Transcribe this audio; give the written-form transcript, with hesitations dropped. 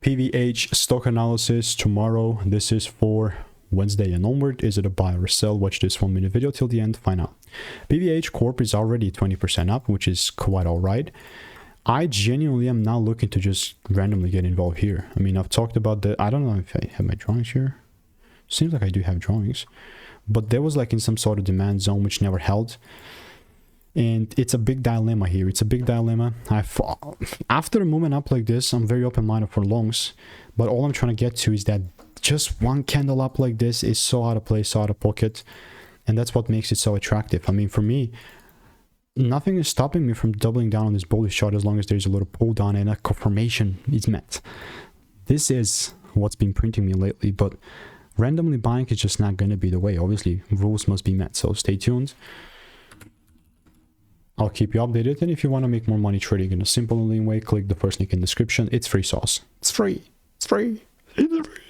PVH stock analysis tomorrow. This is for Wednesday and onward. Is it a buy or a sell? Watch this 1 minute video till the end, find out. PVH Corp is already 20% up, which is quite all right. I genuinely am not looking to just randomly get involved here. I mean, I've talked about the, I don't know if I have my drawings here. Seems like I do have drawings, but there was like in some sort of demand zone which never held. And it's a big dilemma here. It's a big dilemma. After a movement up like this, I'm very open-minded for longs. But all I'm trying to get to is that just one candle up like this is so out of place, so out of pocket. And that's what makes it so attractive. I mean, for me, nothing is stopping me from doubling down on this bullish chart as long as there's a little pull down and a confirmation is met. This is what's been printing me lately. But randomly buying is just not going to be the way. Obviously, rules must be met. So stay tuned. I'll keep you updated, and if you want to make more money trading in a simple and lean way, click the first link in the description. It's free sauce. It's free. It's free. It's free.